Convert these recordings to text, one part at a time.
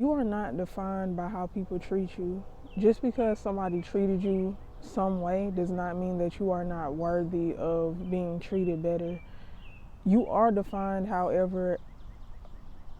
You are not defined by how people treat you. Just because somebody treated you some way does not mean that you are not worthy of being treated better. You are defined, however,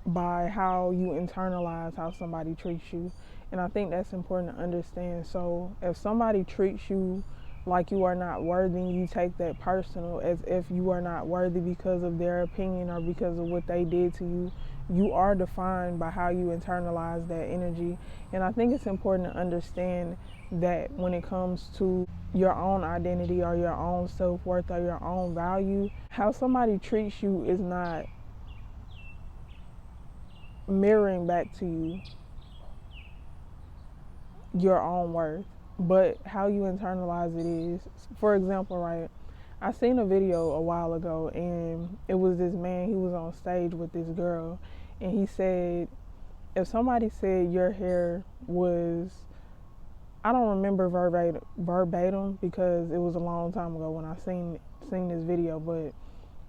by how you internalize how somebody treats you. And I think that's important to understand. So if somebody treats you like you are not worthy, you take that personal as if you are not worthy because of their opinion or because of what they did to you. You are defined by how you internalize that energy. And I think it's important to understand that when it comes to your own identity or your own self-worth or your own value, how somebody treats you is not mirroring back to you your own worth, but how you internalize it is. For example, right, I seen a video a while ago, and it was this man, he was on stage with this girl, and he said, if somebody said your hair was, I don't remember verbatim because it was a long time ago when I seen this video, but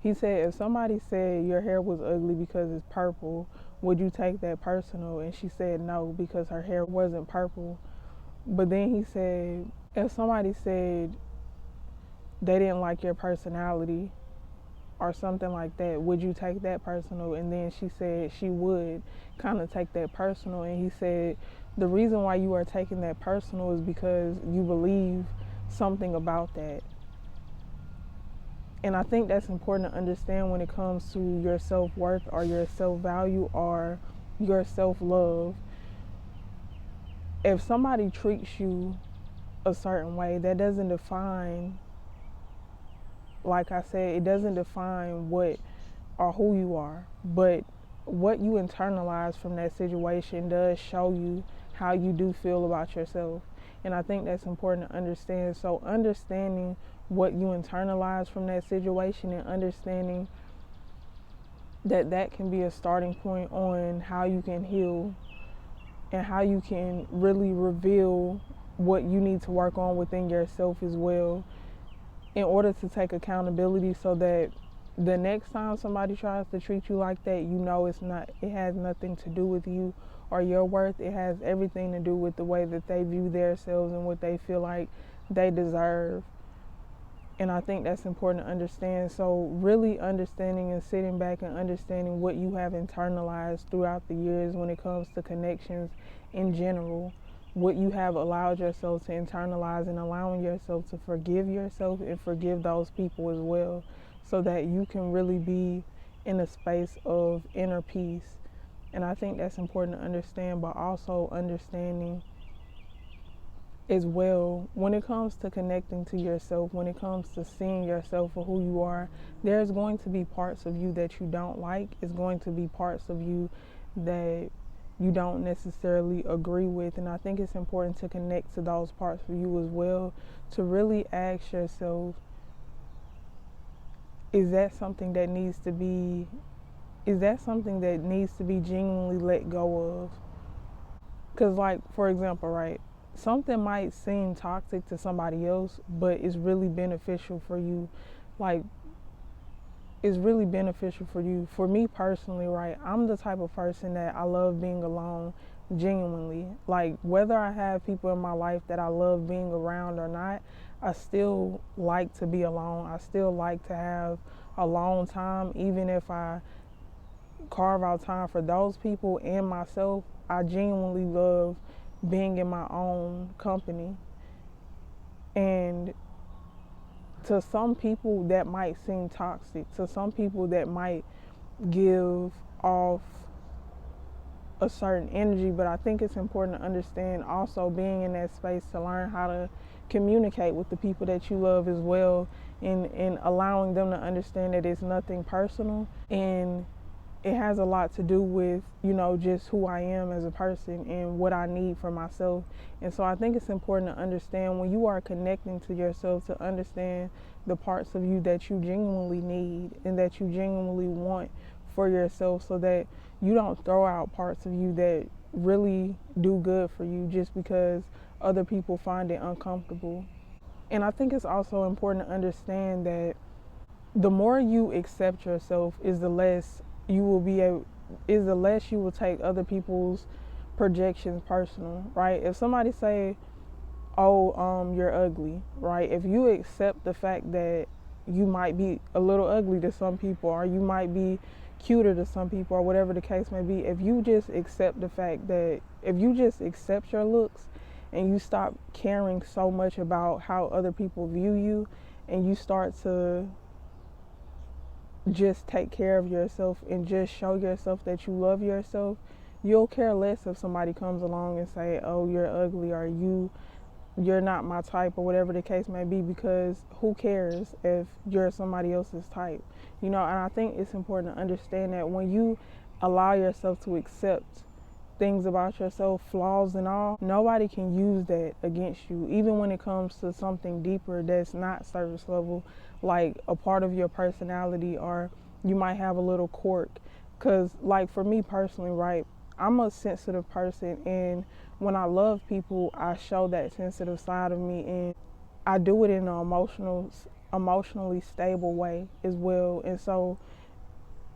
he said if somebody said your hair was ugly because it's purple, would you take that personal? And she said no, because her hair wasn't purple. But then he said, if somebody said they didn't like your personality or something like that, would you take that personal? And then she said she would kind of take that personal. And he said, the reason why you are taking that personal is because you believe something about that. And I think that's important to understand when it comes to your self-worth or your self-value or your self-love. If somebody treats you a certain way, that doesn't define, like I said, it doesn't define what or who you are, but what you internalize from that situation does show you how you do feel about yourself. And I think that's important to understand. So understanding what you internalize from that situation and understanding that that can be a starting point on how you can heal and how you can really reveal what you need to work on within yourself as well, in order to take accountability, so that the next time somebody tries to treat you like that, you know it has nothing to do with you or your worth. It has everything to do with the way that they view themselves and what they feel like they deserve. And I think that's important to understand. So really understanding and sitting back and understanding what you have internalized throughout the years when it comes to connections in general, what you have allowed yourself to internalize, and allowing yourself to forgive yourself and forgive those people as well, so that you can really be in a space of inner peace. And I think that's important to understand, but also understanding as well, when it comes to connecting to yourself, when it comes to seeing yourself for who you are, there's going to be parts of you that you don't like. It's going to be parts of you that you don't necessarily agree with. And I think it's important to connect to those parts of you as well, to really ask yourself, is that something that needs to be genuinely let go of? Because, like, for example, right, something might seem toxic to somebody else, but it's really beneficial for you. Like, it's really beneficial for you. For me personally, right, I'm the type of person that I love being alone genuinely. Like, whether I have people in my life that I love being around or not, I still like to be alone. I still like to have alone time, even if I carve out time for those people and myself. I genuinely love being in my own company. And to some people that might seem toxic, to some people that might give off a certain energy, but I think it's important to understand also being in that space to learn how to communicate with the people that you love as well, and allowing them to understand that it's nothing personal, and it has a lot to do with, just who I am as a person and what I need for myself. And so I think it's important to understand when you are connecting to yourself, to understand the parts of you that you genuinely need and that you genuinely want for yourself, so that you don't throw out parts of you that really do good for you just because other people find it uncomfortable. And I think it's also important to understand that the more you accept yourself is the less you will take other people's projections personal, right? If somebody say, oh, you're ugly, right? If you accept the fact that you might be a little ugly to some people, or you might be cuter to some people, or whatever the case may be, if you just accept the fact that, if you just accept your looks and you stop caring so much about how other people view you, and you start to just take care of yourself and just show yourself that you love yourself, you'll care less if somebody comes along and say, oh, you're ugly, or you're not my type, or whatever the case may be, because who cares if you're somebody else's type, you know? And I think it's important to understand that when you allow yourself to accept things about yourself, flaws and all, nobody can use that against you, even when it comes to something deeper that's not surface level, like a part of your personality, or you might have a little quirk. Because like for me personally, right, I'm a sensitive person, and when I love people, I show that sensitive side of me, and I do it in an emotionally stable way as well. And so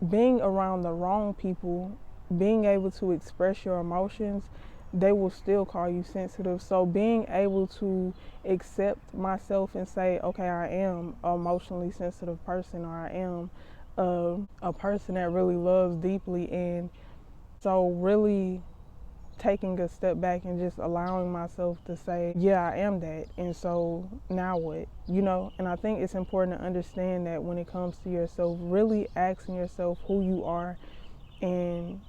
being around the wrong people, being able to express your emotions, they will still call you sensitive. So being able to accept myself and say, okay, I am an emotionally sensitive person, or I am a person that really loves deeply. And so really taking a step back and just allowing myself to say, yeah, I am that, and so now what, you know? And I think it's important to understand that when it comes to yourself, really asking yourself who you are. And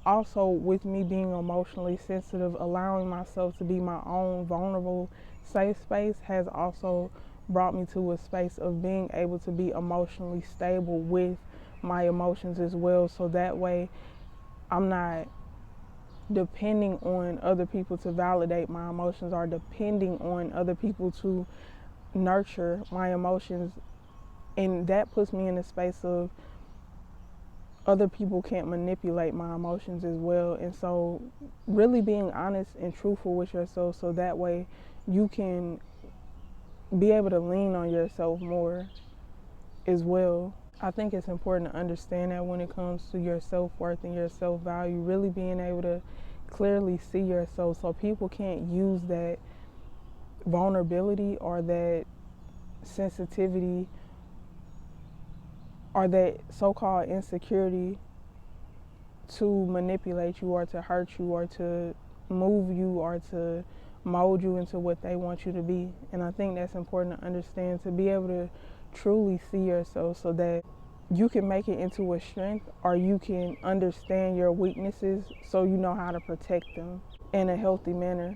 also with me being emotionally sensitive, allowing myself to be my own vulnerable safe space has also brought me to a space of being able to be emotionally stable with my emotions as well. So that way I'm not depending on other people to validate my emotions, or depending on other people to nurture my emotions. And that puts me in a space of other people can't manipulate my emotions as well. And so really being honest and truthful with yourself, so that way you can be able to lean on yourself more as well. I think it's important to understand that when it comes to your self-worth and your self-value, really being able to clearly see yourself, so people can't use that vulnerability or that sensitivity or that so-called insecurity to manipulate you, or to hurt you, or to move you, or to mold you into what they want you to be. And I think that's important to understand, to be able to truly see yourself, so that you can make it into a strength, or you can understand your weaknesses so you know how to protect them in a healthy manner.